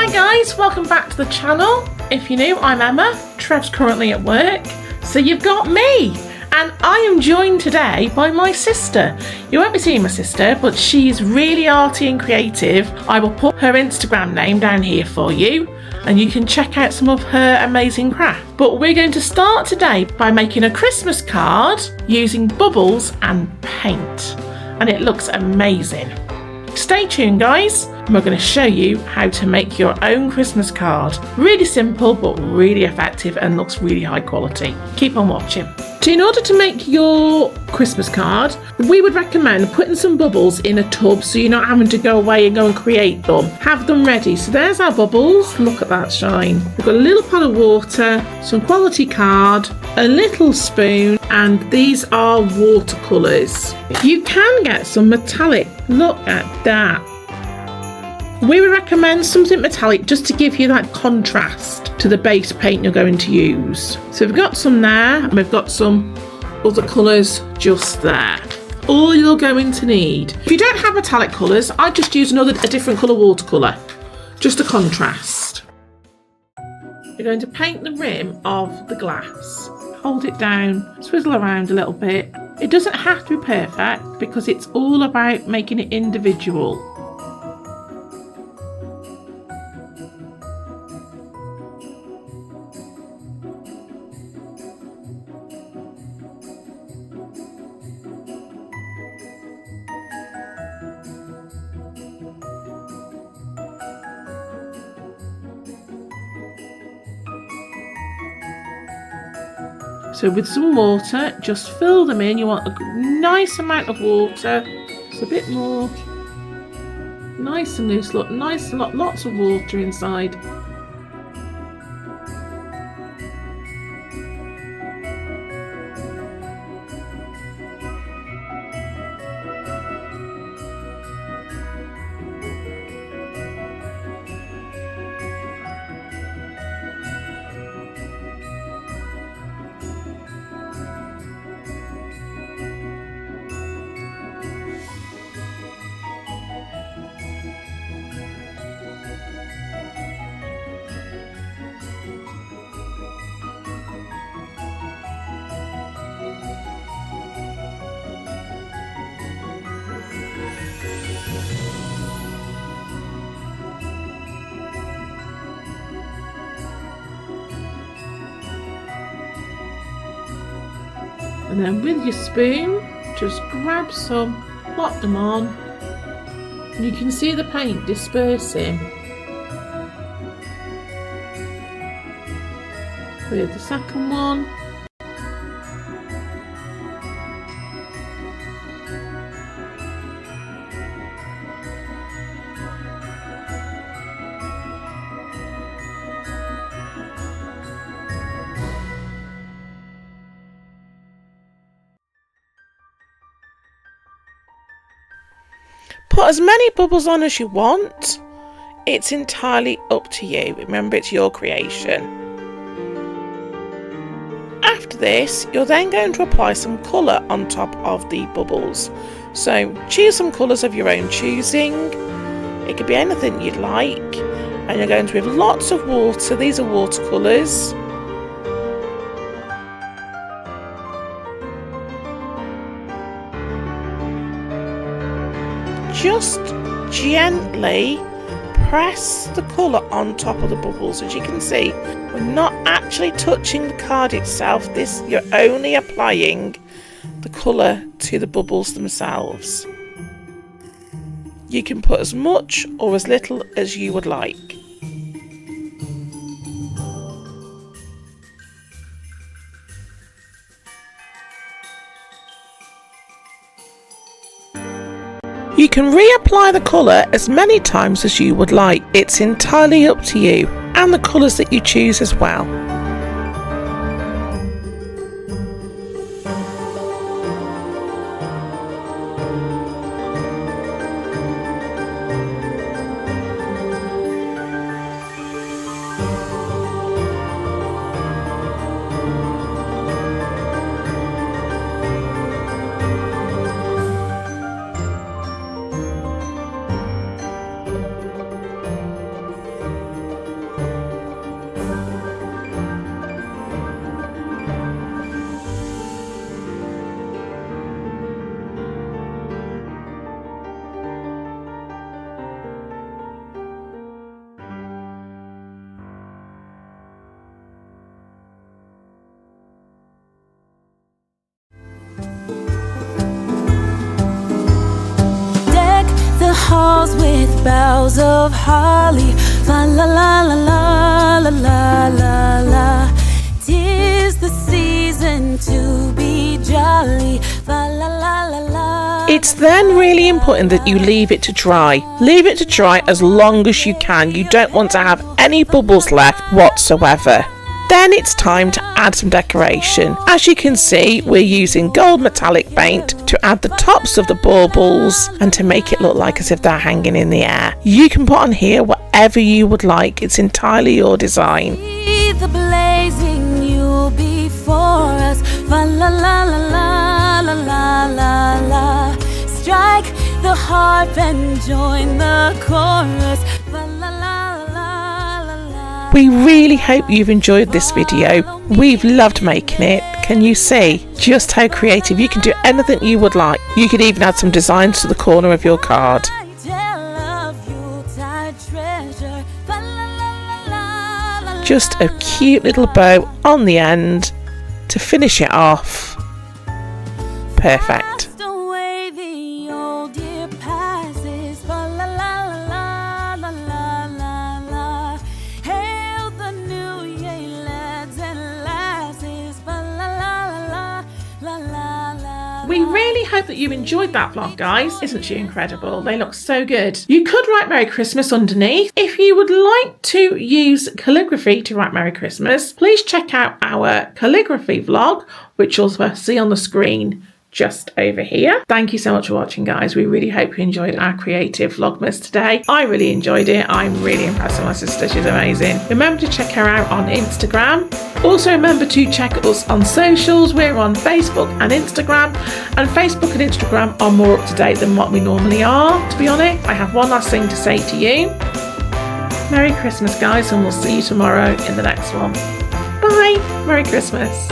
Hi guys, welcome back to the channel. If you're new, I'm Emma. Trev's currently at work, so you've got me. And I am joined today by my sister. You won't be seeing my sister, but she's really arty and creative. I will put her Instagram name down here for you, and you can check out some of her amazing craft. But we're going to start today by making a Christmas card using bubbles and paint. And it looks amazing. Stay tuned guys, and we're going to show you how to make your own Christmas card. Really simple but really effective and looks really high quality. Keep on watching. So in order to make your Christmas card, we would recommend putting some bubbles in a tub so you're not having to go away and go and create them. Have them ready. So there's our bubbles. Look at that shine. We've got a little pot of water, some quality card, a little spoon, and these are watercolours. You can get some metallic. Look at that. We would recommend something metallic just to give you that contrast to the base paint you're going to use. So we've got some there, and we've got some other colours just there. All you're going to need. If you don't have metallic colours, I just use a different colour watercolour, just a contrast. You're going to paint the rim of the glass. Hold it down, swizzle around a little bit. It doesn't have to be perfect because it's all about making it individual. So with some water, just fill them in. You want a nice amount of water. Just a bit more. Nice and loose. Look, nice, lots of water inside. And then with your spoon, just grab some, plop them on, and you can see the paint dispersing. With the second one. Put as many bubbles on as you want. It's entirely up to you. Remember, it's your creation. After this, you're then going to apply some colour on top of the bubbles. So choose some colours of your own choosing. It could be anything you'd like. And you're going to have lots of water. These are watercolours. Just gently press the colour on top of the bubbles. As you can see, we're not actually touching the card itself. You're only applying the colour to the bubbles themselves. You can put as much or as little as you would like. You can reapply the colour as many times as you would like. It's entirely up to you, and the colours that you choose as well. boughs of holly. Fa la la la la la la la la. 'Tis the season to be jolly. Fa la la la la. It's then really important that you leave it to dry. Leave it to dry as long as you can. You don't want to have any bubbles left whatsoever. Then it's time to add some decoration. As you can see, we're using gold metallic paint to add the tops of the baubles and to make it look like as if they're hanging in the air. You can put on here whatever you would like. It's entirely your design. See the blazing you'll be for us. Fa la la la la la la la la. Strike the harp and join the chorus. Fa la la la la la. We really hope you've enjoyed this video. We've loved making it. Can you see just how creative? You can do anything you would like. You could even add some designs to the corner of your card. Just a cute little bow on the end to finish it off. Perfect. We really hope that you enjoyed that vlog, guys. Isn't she incredible? They look so good. You could write Merry Christmas underneath. If you would like to use calligraphy to write Merry Christmas, please check out our calligraphy vlog, which you'll see on the screen just over here. Thank you so much for watching, guys. We really hope you enjoyed our creative vlogmas today. I really enjoyed it. I'm really impressed with my sister. She's amazing. Remember to check her out on Instagram. Also remember to check us on socials. We're on Facebook and Instagram, and Facebook and Instagram are more up to date than what we normally are, to be honest. I have one last thing to say to you. Merry Christmas, guys, and we'll see you tomorrow in the next one. Bye. Merry Christmas.